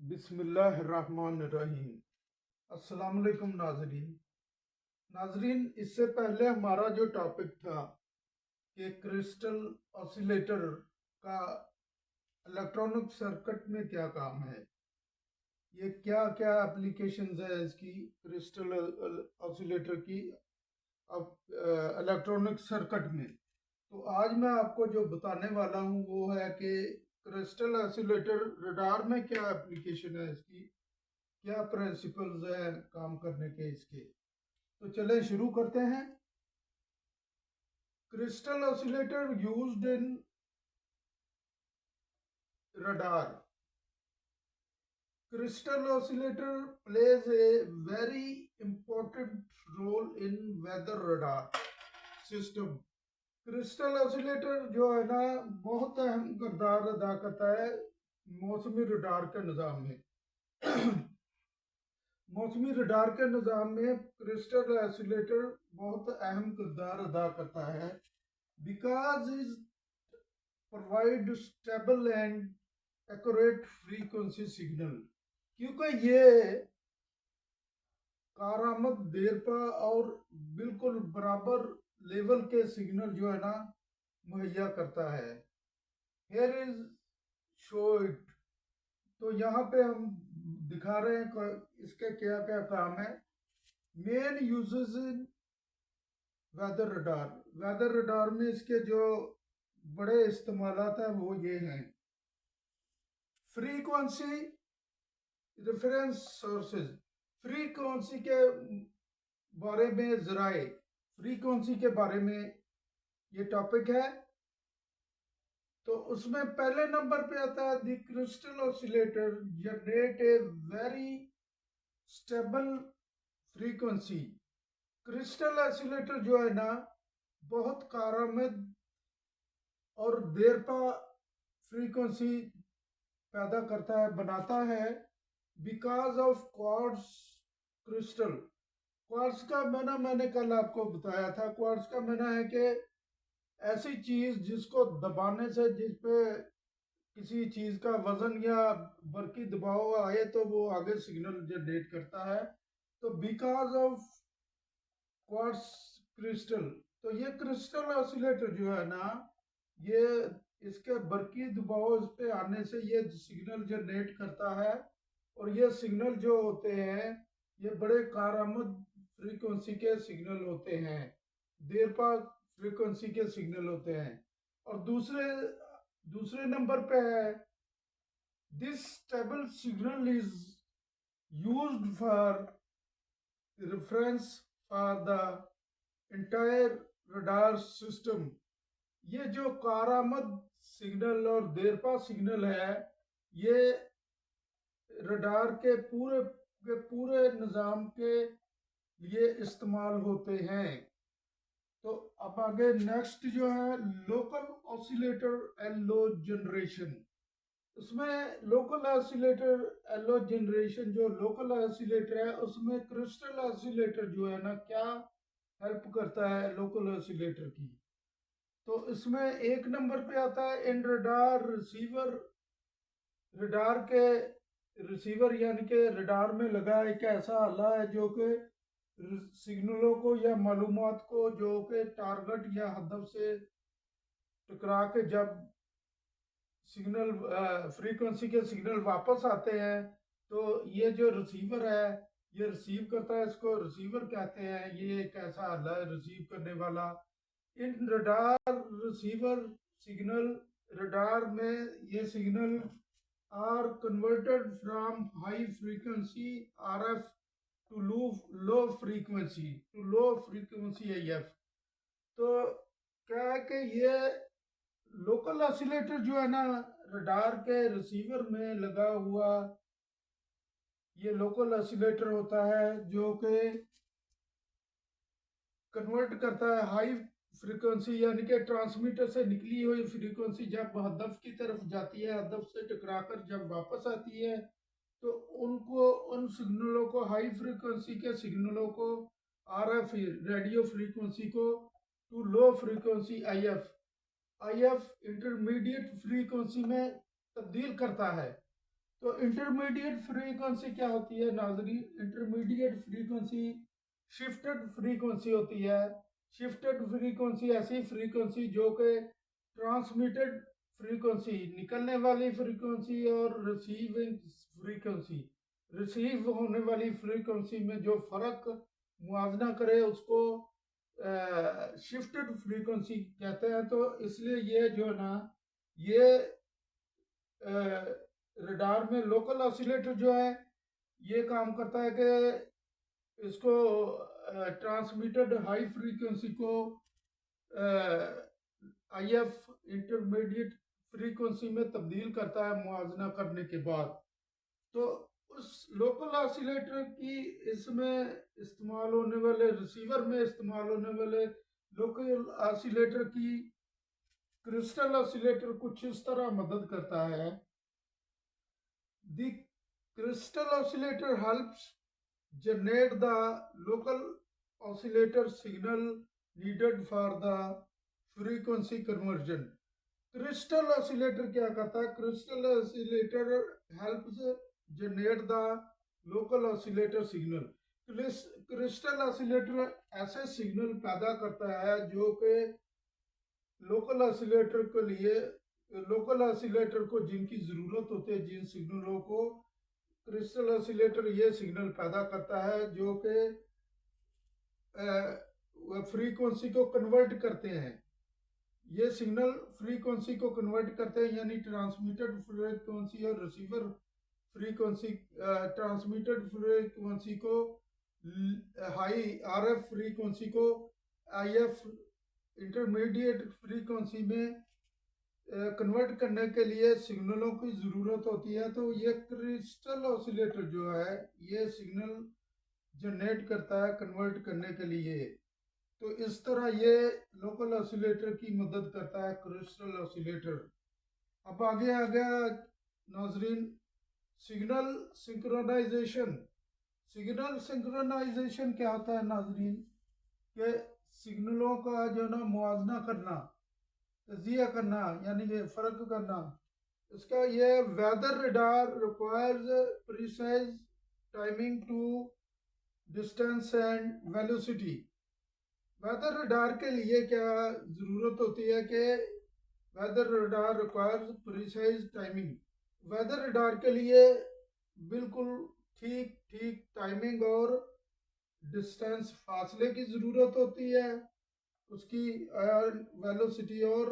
बिस्मिल्लाहिर्रहमानिर्रहीम। अस्सलाम वालेकुम नाजरीन, इससे पहले हमारा जो टॉपिक था कि क्रिस्टल ऑसिलेटर का इलेक्ट्रॉनिक सर्किट में क्या काम है, ये क्या क्या एप्लीकेशंस है इसकी क्रिस्टल ऑसिलेटर की अब इलेक्ट्रॉनिक सर्किट में। तो आज मैं आपको जो बताने वाला हूँ वो है कि क्रिस्टल ऑसिलेटर रडार में क्या एप्लीकेशन है इसकी, क्या प्रिंसिपल्स हैं काम करने के इसके। तो चलें शुरू करते हैं। Crystal oscillator used in radar. Crystal oscillator plays a very important role in weather radar system. Crystal oscillator जो है ना बहुत अहम किरदार अदा करता है मौसमी रडार के निज़ाम में। मौसमी रडार के निज़ाम में क्रिस्टल ऑसिलेटर बहुत अहम किरदार अदा करता है because is provide stable and accurate frequency signal, क्योंकि ये कारामद देरपा और बिल्कुल बराबर लेवल के सिग्नल जो है ना मुहैया करता है। Here is show it. तो यहाँ पे हम दिखा रहे हैं इसके क्या क्या काम है। मेन यूजेस इन वेदर रडार। वेदर रडार में इसके जो बड़े इस्तेमालात हैं वो ये हैं। फ्रीक्वेंसी रेफरेंस सोर्सेज, फ्रीक्वेंसी के बारे में जराए, फ्रीक्वेंसी के बारे में ये टॉपिक है। तो उसमें पहले नंबर पे आता है the crystal oscillator generate a very stable frequency. Crystal oscillator जो है ना बहुत कारआमद और देरपा फ्रीक्वेंसी पैदा करता है, बनाता है because of quartz crystal. Quartz का माना मैंने कल आपको बताया था। क्वार्ट्ज का माना है कि ऐसी चीज जिसको दबाने से जिस पे किसी चीज का वजन या बरकी दबाव आए तो वो आगे सिग्नल जनरेट करता है। तो बिकॉज ऑफ क्वार्ट्ज क्रिस्टल, तो ये क्रिस्टल ऑसिलेटर जो है ना ये इसके बरकी दबाव इस पे आने से ये सिग्नल जनरेट करता है। और ये सिग्नल जो होते हैं ये बड़े कारआमद फ्रीक्वेंसी के सिग्नल होते हैं, देर पा फ्रीक्वेंसी के सिग्नल होते हैं। और दूसरे दूसरे नंबर पे है this stable signal is used for reference for the entire radar system. ये जो कारआमद सिग्नल और देरपा सिग्नल है ये रडार के पूरे निज़ाम के लिए इस्तेमाल होते हैं। तो अब आगे नेक्स्ट जो है लोकल ऑसिलेटर एलो जनरेशन। उसमें लोकल ऑसिलेटर एलो जनरेशन, जो लोकल ऑसिलेटर है उसमें क्रिस्टल ऑसिलेटर जो है ना क्या हेल्प करता है लोकल ऑसिलेटर की। तो इसमें एक नंबर पे आता है इन रडार रिसीवर। रडार के रिसीवर यानी कि रडार में लगा एक ऐसा आला है जो कि सिग्नलों को या मालूमात को जो कि टारगेट या हदफ से टकरा के जब सिग्नल फ्रीक्वेंसी के सिग्नल वापस आते हैं तो ये जो रिसीवर है ये रिसीव करता है, इसको रिसीवर कहते हैं। ये एक ऐसा आला है रिसीव करने वाला। इन रडार रिसीवर सिग्नल, रडार में ये signal are converted from high frequency RF to low frequency AF। तो क्या है कि ये लोकल ऑसिलेटर जो है ना रडार के रिसीवर में लगा हुआ ये लोकल ऑसिलेटर होता है जो कि कन्वर्ट करता है हाई फ्रीक्वेंसी यानी कि ट्रांसमीटर से निकली हुई फ्रीक्वेंसी जब हदफ की तरफ जाती है, हदफ से टकराकर जब वापस आती है तो उनको उन सिग्नलों को हाई फ्रीक्वेंसी के सिग्नलों को आरएफ रेडियो फ्रीक्वेंसी को to low frequency IF intermediate frequency में तब्दील करता है। तो इंटरमीडिएट फ्रीक्वेंसी क्या होती है नाजरीन? इंटरमीडिएट फ्रीक्वेंसी शिफ्टेड फ्रीक्वेंसी होती है। शिफ्टेड फ्रीक्वेंसी ऐसी फ्रीक्वेंसी जो कि ट्रांसमिटेड फ्रीक्वेंसी, निकलने वाली फ्रीक्वेंसी, और रिसीविंग फ्रीक्वेंसी, रिसीव होने वाली फ्रीक्वेंसी में जो फर्क मुआवजा करे उसको शिफ्टेड फ्रीक्वेंसी कहते हैं। तो इसलिए ये जो है ना, ये रडार में लोकल ऑसिलेटर जो है ये काम करता है कि इसको ट्रांसमिटेड हाई फ्रीक्वेंसी को आईएफ इंटरमीडिएट फ्रीक्वेंसी में तब्दील करता है मुआवजा करने के बाद। तो उस लोकल ऑसिलेटर की इसमें इस्तेमाल होने वाले, रिसीवर में इस्तेमाल होने वाले लोकल ऑसिलेटर की क्रिस्टल ऑसिलेटर कुछ इस तरह मदद करता है। The crystal oscillator helps generate the local oscillator signal needed for the frequency conversion। Crystal oscillator क्या करता है? Crystal oscillator helps generate the local oscillator signal. Crystal oscillator ऐसे सिग्नल पैदा करता है जो कि लोकल ऑसिलेटर के लिए, लोकल ऑसिलेटर को जिनकी ज़रूरत होती है, जिन सिग्नलों को क्रिस्टल ऑसिलेटर ये सिग्नल पैदा करता है जो कि फ्रीक्वेंसी को कन्वर्ट करते हैं। ये सिग्नल फ्रीक्वेंसी को कन्वर्ट करते हैं, यानी ट्रांसमिटेड फ्रीक्वेंसी और रिसीवर फ्रीक्वेंसी, ट्रांसमिटेड फ्रीक्वेंसी को हाई आरएफ फ्रीक्वेंसी को आईएफ इंटरमीडिएट फ्रीक्वेंसी में कन्वर्ट करने के लिए सिग्नलों की ज़रूरत होती है। तो ये क्रिस्टल ऑसिलेटर जो है ये सिग्नल जनरेट करता है कन्वर्ट करने के लिए। तो इस तरह ये लोकल ऑसिलेटर की मदद करता है क्रिस्टल ऑसिलेटर। अब आगे आ गया नाजरीन सिग्नल सिंक्रोनाइजेशन। सिग्नल सिंक्रोनाइजेशन क्या होता है नाजरीन? के सिग्नलों का जो ना मुआवजा करना, तजिया करना, यानी कि फ़र्क करना। इसका ये weather radar requires precise timing to distance and velocity. Weather radar के लिए क्या ज़रूरत होती है कि weather radar requires precise timing. Weather radar के लिए बिल्कुल ठीक ठीक टाइमिंग और डिस्टेंस, फासले की ज़रूरत होती है, उसकी वेलोसिटी और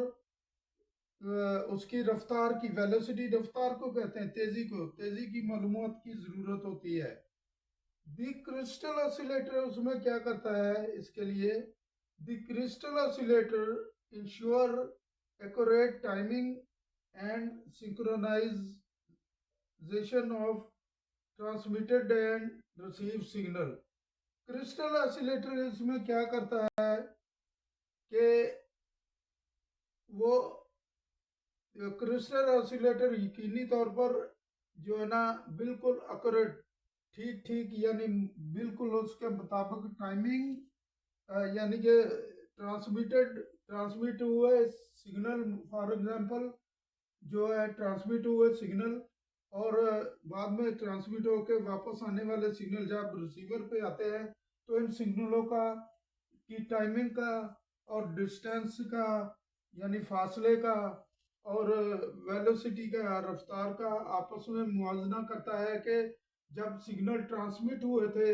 उसकी रफ्तार की, वेलोसिटी रफ्तार को कहते हैं, तेज़ी को, तेज़ी की मालूमात की ज़रूरत होती है। द क्रिस्टल ऑसिलेटर उसमें क्या करता है? इसके लिए the crystal oscillator ensure accurate timing and synchronisation of transmitted and receive signal. Crystal oscillator इसमें क्या करता है कि वो क्रिस्टल ऑसिलेटर यकीनी तौर पर जो है ना बिल्कुल एक्यूरेट, ठीक ठीक, यानी बिल्कुल उसके मुताबिक टाइमिंग, यानी कि ट्रांसमिट हुए सिग्नल, फॉर एग्जांपल जो है ट्रांसमिट हुए सिग्नल और बाद में ट्रांसमिट होकर वापस आने वाले सिग्नल जब रिसीवर पे आते हैं तो इन सिग्नलों का की टाइमिंग का और डिस्टेंस का, यानी फासले का और वेलोसिटी का, रफ्तार का आपस में मुआवजा करता है कि जब सिग्नल ट्रांसमिट हुए थे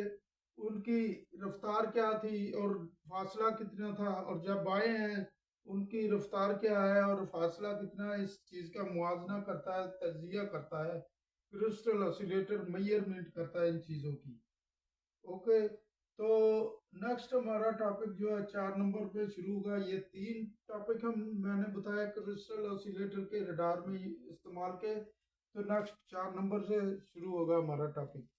उनकी रफ्तार क्या थी और फासला कितना था, और जब आए हैं उनकी रफ्तार क्या है और फासला कितना है। इस चीज़ का मुआवजा करता है, तजिया करता है। क्रिस्टल ऑसिलेटर मेजरमेंट करता है इन चीज़ों की। ओके, तो नेक्स्ट हमारा टॉपिक जो है 4 नंबर पे शुरू होगा। ये 3 टॉपिक मैंने बताया क्रिस्टल ऑसिलेटर के रडार में इस्तेमाल के। तो नेक्स्ट 4 नंबर से शुरू होगा हमारा टॉपिक।